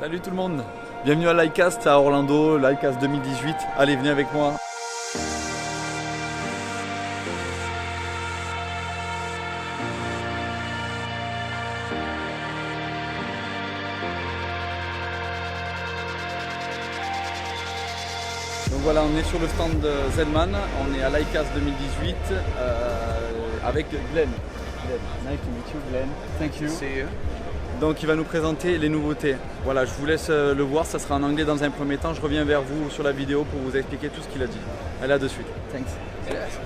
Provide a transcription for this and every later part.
Salut tout le monde, bienvenue à Livecast à Orlando, Livecast 2018. Allez, venez avec moi. Donc voilà, on est sur le stand de Zedman, on est à Livecast 2018 avec Glenn. Glenn, nice to meet you, Glenn. Thank you. See you. Donc il va nous présenter les nouveautés. Voilà, je vous laisse le voir, ça sera en anglais dans un premier temps. Je reviens vers vous sur la vidéo pour vous expliquer tout ce qu'il a dit. Allez, à de suite. Thanks. Yes.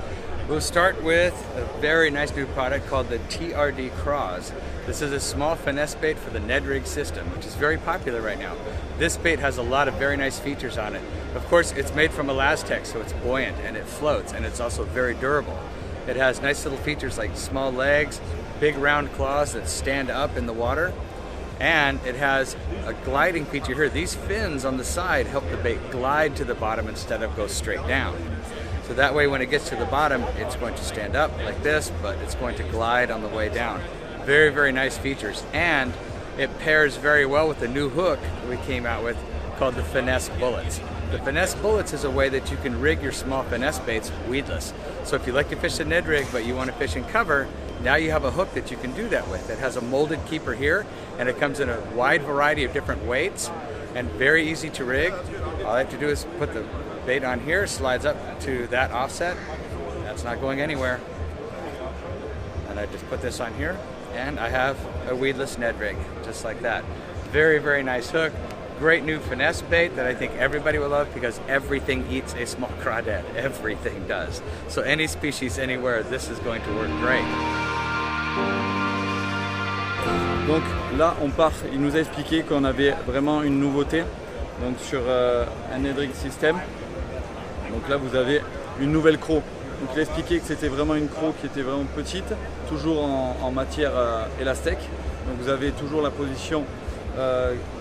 We'll start with a very nice new product called the TRD Cross. This is a small finesse bait for the Ned Rig system, which is very popular right now. This bait has a lot of very nice features on it. Of course, it's made from Elastec, so it's buoyant and it floats, and it's also very durable. It has nice little features like small legs, big round claws that stand up in the water, and it has a gliding feature here. These fins on the side help the bait glide to the bottom instead of go straight down. So that way when it gets to the bottom, it's going to stand up like this, but it's going to glide on the way down. Very, very nice features. And it pairs very well with the new hook that we came out with called the Finesse Bullets. The Finesse Bullets is a way that you can rig your small finesse baits weedless. So if you like to fish a Ned Rig but you want to fish in cover, now you have a hook that you can do that with. It has a molded keeper here, and it comes in a wide variety of different weights and very easy to rig. All I have to do is put the bait on here, slides up to that offset. That's not going anywhere. And I just put this on here, and I have a weedless Ned Rig, just like that. Very, very nice hook. Great new finesse bait that I think everybody will love because everything eats a small crawdad. Everything does. So any species, anywhere, this is going to work great. Donc là, on part. Il nous a expliqué qu'on avait vraiment une nouveauté donc sur un Ned Rig system. Donc là, vous avez une nouvelle croc. Donc il a expliqué que c'était vraiment une croc qui était vraiment petite, toujours en matière Elastec. Donc vous avez toujours la position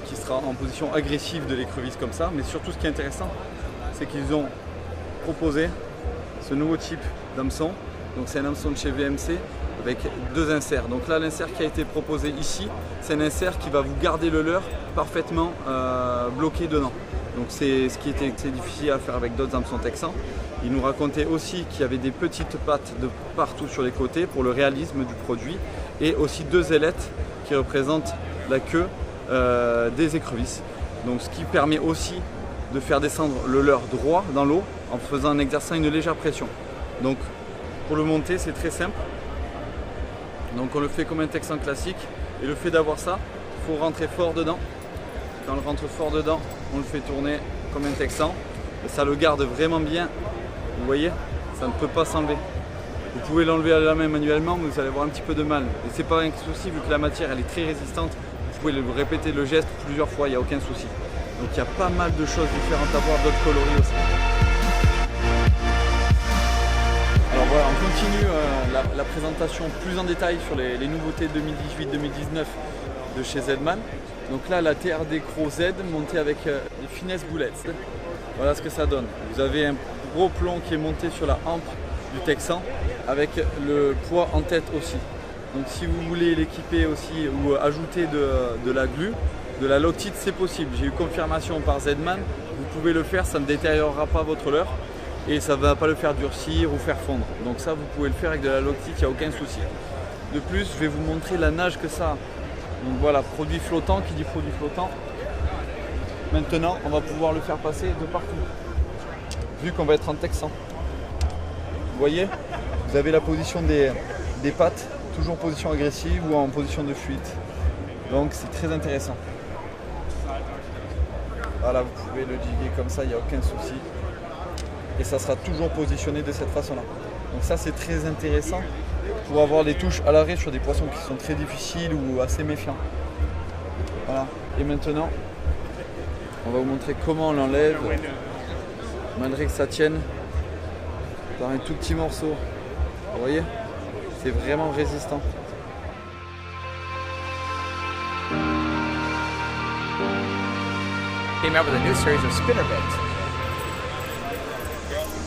qui sera en position agressive de l'écrevisse comme ça. Mais surtout, ce qui est intéressant, c'est qu'ils ont proposé ce nouveau type d'hameçon. Donc c'est un hameçon de chez VMC avec deux inserts. Donc là, l'insert qui a été proposé ici, c'est un insert qui va vous garder le leurre parfaitement bloqué dedans. Donc c'est ce qui était difficile à faire avec d'autres hameçons texans. Il nous racontait aussi qu'il y avait des petites pattes de partout sur les côtés pour le réalisme du produit et aussi deux ailettes qui représentent la queue des écrevisses. Donc ce qui permet aussi de faire descendre le leurre droit dans l'eau en exerçant une légère pression. Donc pour le monter, c'est très simple. Donc on le fait comme un texan classique, et le fait d'avoir ça, il faut rentrer fort dedans. Quand on rentre fort dedans, on le fait tourner comme un texan et ça le garde vraiment bien. Vous voyez, ça ne peut pas s'enlever. Vous pouvez l'enlever à la main manuellement, mais vous allez avoir un petit peu de mal. Et c'est pas un souci vu que la matière elle est très résistante. Vous pouvez répéter le geste plusieurs fois, il n'y a aucun souci. Donc il y a pas mal de choses différentes à voir, d'autres coloris aussi. Alors voilà, on continue la présentation plus en détail sur les nouveautés 2018-2019 de chez Zedman. Donc là, la TRD Cross Z montée avec les Finesse Bullets. Voilà ce que ça donne. Vous avez un gros plomb qui est monté sur la hampe du Texan avec le poids en tête aussi. Donc si vous voulez l'équiper aussi ou ajouter de la glu, de la Loctite, c'est possible. J'ai eu confirmation par Zedman, vous pouvez le faire, ça ne détériorera pas votre leurre et ça ne va pas le faire durcir ou faire fondre. Donc ça, vous pouvez le faire avec de la Loctite, il n'y a aucun souci. De plus, je vais vous montrer la nage que ça a. Donc voilà, produit flottant, qui dit produit flottant. Maintenant, on va pouvoir le faire passer de partout, vu qu'on va être en texan. Vous voyez, vous avez la position des pattes, toujours en position agressive ou en position de fuite. Donc c'est très intéressant. Voilà, vous pouvez le jiguer comme ça, il n'y a aucun souci. Et ça sera toujours positionné de cette façon-là. Donc ça, c'est très intéressant pour avoir les touches à l'arrêt sur des poissons qui sont très difficiles ou assez méfiants. Voilà. Et maintenant, on va vous montrer comment on l'enlève, malgré que ça tienne par un tout petit morceau. Vous voyez, c'est vraiment résistant. Came out with a new series of spinnerbaits.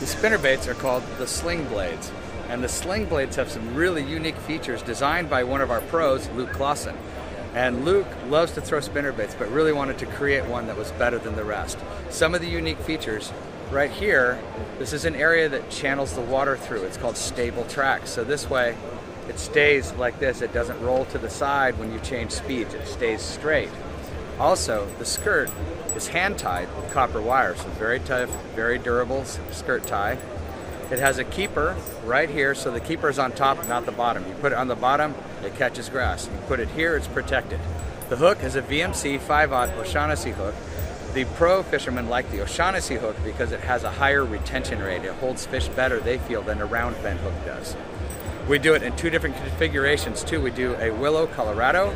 The spinnerbaits are called the Sling Blades. And the Sling Blades have some really unique features designed by one of our pros, Luke Clausen. And Luke loves to throw spinnerbaits, but really wanted to create one that was better than the rest. Some of the unique features right here, this is an area that channels the water through. It's called stable track. So this way, it stays like this. It doesn't roll to the side when you change speeds. It stays straight. Also, the skirt is hand-tied with copper wire, so very tough, very durable skirt tie. It has a keeper right here, so the keeper is on top, not the bottom. You put it on the bottom, it catches grass. You put it here, it's protected. The hook is a VMC 5/0 O'Shaughnessy hook. The pro fishermen like the O'Shaughnessy hook because it has a higher retention rate. It holds fish better, they feel, than a round bend hook does. We do it in two different configurations too. We do a Willow Colorado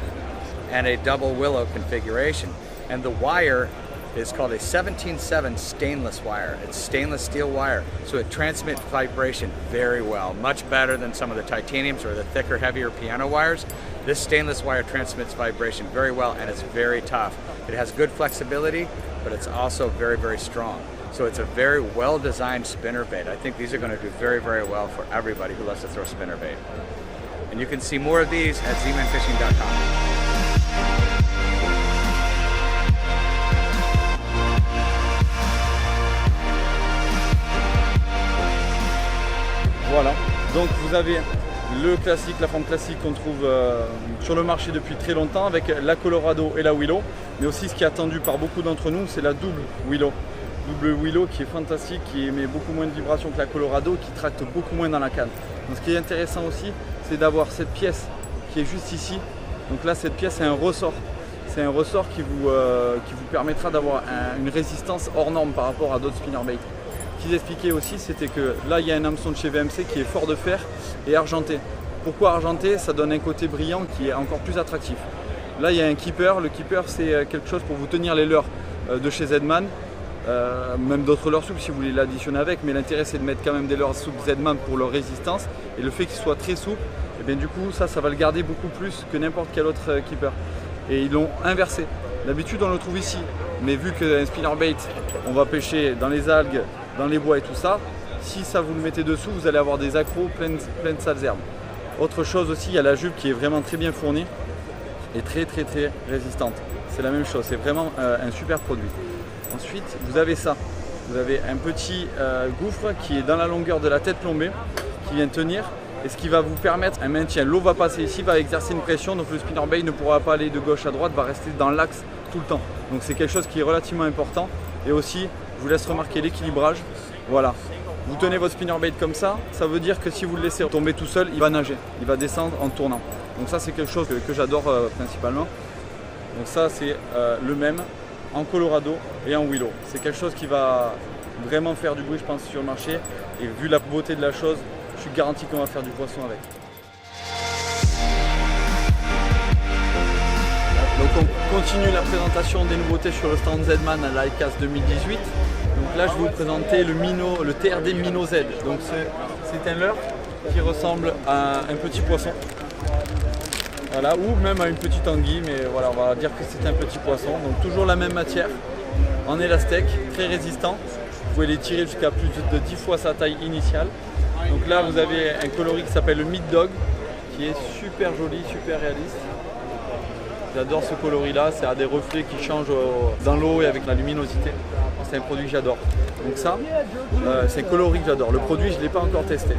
and a double Willow configuration. And the wire is called a 17/7 stainless wire. It's stainless steel wire, so it transmits vibration very well, much better than some of the titaniums or the thicker, heavier piano wires. This stainless wire transmits vibration very well, and it's very tough. It has good flexibility, but it's also very, very strong. So it's a very well-designed spinnerbait. I think these are going to do very, very well for everybody who loves to throw spinnerbait. And you can see more of these at zmanfishing.com. Voilà, donc vous avez le classique, la forme classique qu'on trouve sur le marché depuis très longtemps avec la Colorado et la Willow, mais aussi ce qui est attendu par beaucoup d'entre nous, c'est la double Willow. Double Willow qui est fantastique, qui émet beaucoup moins de vibrations que la Colorado, qui tracte beaucoup moins dans la canne. Donc ce qui est intéressant aussi, c'est d'avoir cette pièce qui est juste ici. Donc là, cette pièce, c'est un ressort. C'est un ressort qui vous permettra d'avoir une résistance hors norme par rapport à d'autres spinnerbaits. Ce qu'ils expliquaient aussi, c'était que là, il y a un hameçon de chez VMC qui est fort de fer et argenté. Pourquoi argenté? Ça donne un côté brillant qui est encore plus attractif. Là, il y a un keeper. Le keeper, c'est quelque chose pour vous tenir les leurres de chez Zman. Même d'autres leurres souples si vous voulez l'additionner avec, mais l'intérêt c'est de mettre quand même des leurres souples Zman pour leur résistance, et le fait qu'ils soient très souples, et bien du coup ça va le garder beaucoup plus que n'importe quel autre keeper. Et ils l'ont inversé. D'habitude on le trouve ici, mais vu qu'un spinnerbait on va pêcher dans les algues, dans les bois et tout ça, si ça vous le mettez dessous, vous allez avoir des accros pleins de sales herbes. Autre chose aussi, il y a la jupe qui est vraiment très bien fournie et très résistante. C'est la même chose, c'est vraiment un super produit. Ensuite, vous avez ça. Vous avez un petit gouffre qui est dans la longueur de la tête plombée, qui vient tenir, et ce qui va vous permettre un maintien. L'eau va passer ici, va exercer une pression, donc le spinnerbait ne pourra pas aller de gauche à droite, va rester dans l'axe tout le temps. Donc c'est quelque chose qui est relativement important. Et aussi, je vous laisse remarquer l'équilibrage. Voilà. Vous tenez votre spinnerbait comme ça, ça veut dire que si vous le laissez tomber tout seul, il va nager, il va descendre en tournant. Donc ça c'est quelque chose que j'adore principalement. Donc ça c'est le même en Colorado et en Willow. C'est quelque chose qui va vraiment faire du bruit je pense sur le marché, et vu la beauté de la chose, je suis garanti qu'on va faire du poisson avec. Donc on continue la présentation des nouveautés sur le stand Zman à l'ICAST 2018. Donc là je vais vous présenter le TRD Minnow Z. Donc c'est un leurre qui ressemble à un petit poisson. Voilà, ou même à une petite anguille, mais voilà, on va dire que c'est un petit poisson. Donc toujours la même matière, en élastèque, très résistant. Vous pouvez les tirer jusqu'à plus de 10 fois sa taille initiale. Donc là vous avez un coloris qui s'appelle le Meat Dog, qui est super joli, super réaliste. J'adore ce coloris là, ça a des reflets qui changent dans l'eau et avec la luminosité. C'est un produit que j'adore. Donc ça, c'est un coloris que j'adore. Le produit je ne l'ai pas encore testé.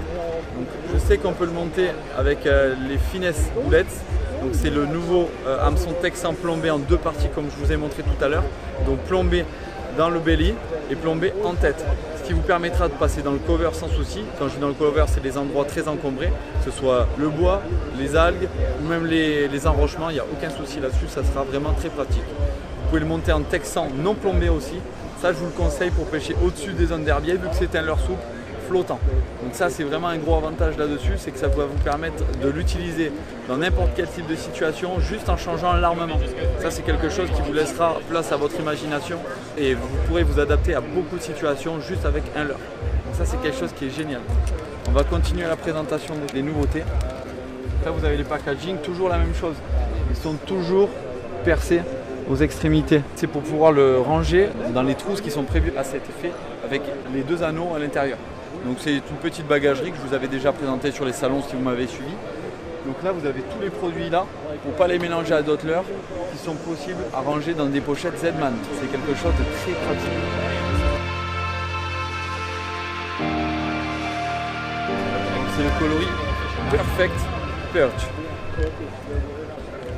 Donc, je sais qu'on peut le monter avec les Finesse boulettes. Donc c'est le nouveau hameçon texan plombé en deux parties comme je vous ai montré tout à l'heure. Donc plombé dans le belly et plombé en tête. Ce qui vous permettra de passer dans le cover sans souci. Quand je dis dans le cover, c'est des endroits très encombrés, que ce soit le bois, les algues ou même les enrochements, il n'y a aucun souci là-dessus, ça sera vraiment très pratique. Vous pouvez le monter en texan non plombé aussi. Ça je vous le conseille pour pêcher au-dessus des zones d'herbier vu que c'est un leurre souple flottant. Donc ça c'est vraiment un gros avantage là-dessus, c'est que ça va vous permettre de l'utiliser dans n'importe quel type de situation juste en changeant l'armement. Ça c'est quelque chose qui vous laissera place à votre imagination et vous pourrez vous adapter à beaucoup de situations juste avec un leurre. Donc ça c'est quelque chose qui est génial. On va continuer la présentation des nouveautés. Là vous avez les packaging, toujours la même chose. Ils sont toujours percés aux extrémités. C'est pour pouvoir le ranger dans les trousses qui sont prévues à cet effet avec les deux anneaux à l'intérieur. Donc c'est une petite bagagerie que je vous avais déjà présentée sur les salons si vous m'avez suivi. Donc là vous avez tous les produits là, pour ne pas les mélanger à d'autres leurres, qui sont possibles à ranger dans des pochettes Z-Man. C'est quelque chose de très pratique. C'est le coloris Perfect Perch.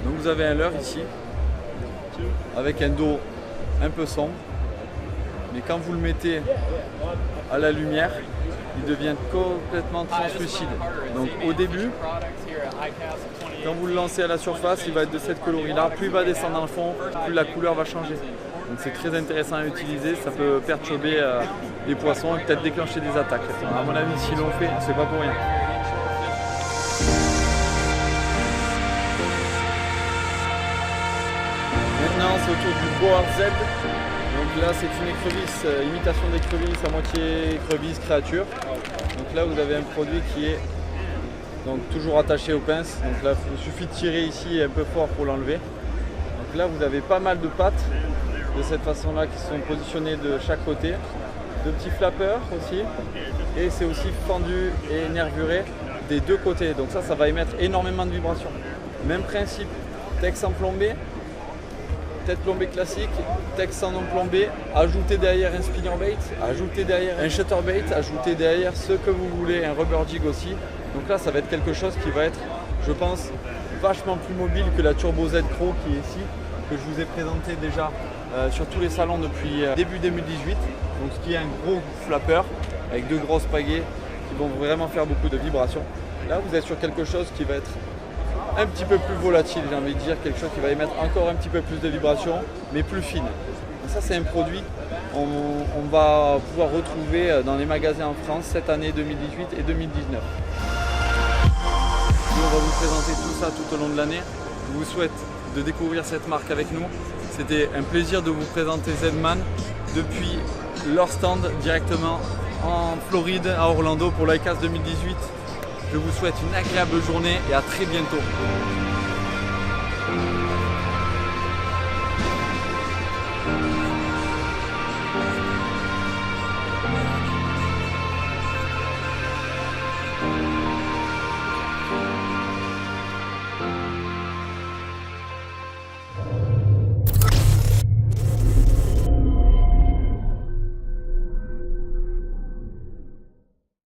Donc vous avez un leurre ici, avec un dos un peu sombre, mais quand vous le mettez à la lumière, il devient complètement translucide. Donc au début, quand vous le lancez à la surface, il va être de cette coloris-là. Plus il va descendre dans le fond, plus la couleur va changer. Donc c'est très intéressant à utiliser, ça peut perturber les poissons et peut-être déclencher des attaques. À mon avis, s'ils l'ont fait, c'est pas pour rien. Maintenant, c'est autour du Boar Z. Donc là, c'est une écrevisse, imitation d'écrevisse à moitié écrevisse créature. Donc là, vous avez un produit qui est donc toujours attaché aux pinces. Donc là, il suffit de tirer ici un peu fort pour l'enlever. Donc là, vous avez pas mal de pattes de cette façon-là qui sont positionnées de chaque côté. De petits flappeurs aussi. Et c'est aussi fendu et nervuré des deux côtés. Donc ça va émettre énormément de vibrations. Même principe, texte en plombé. Tête plombée classique, texte sans non plombé, ajoutez derrière un spinner bait, ajoutez derrière un shutter bait, ajoutez derrière ce que vous voulez, un rubber jig aussi. Donc là, ça va être quelque chose qui va être, je pense, vachement plus mobile que la Turbo Z Pro qui est ici, que je vous ai présenté déjà sur tous les salons depuis début 2018. Donc ce qui est un gros flapper avec deux grosses pagaies qui vont vraiment faire beaucoup de vibrations. Là, vous êtes sur quelque chose qui va être un petit peu plus volatile, j'ai envie de dire, quelque chose qui va émettre encore un petit peu plus de vibrations, mais plus fine. Et ça, c'est un produit qu'on va pouvoir retrouver dans les magasins en France cette année 2018 et 2019. Nous, on va vous présenter tout ça tout au long de l'année. Je vous souhaite de découvrir cette marque avec nous. C'était un plaisir de vous présenter Z-Man depuis leur stand directement en Floride, à Orlando pour l'ICAST 2018. Je vous souhaite une agréable journée et à très bientôt.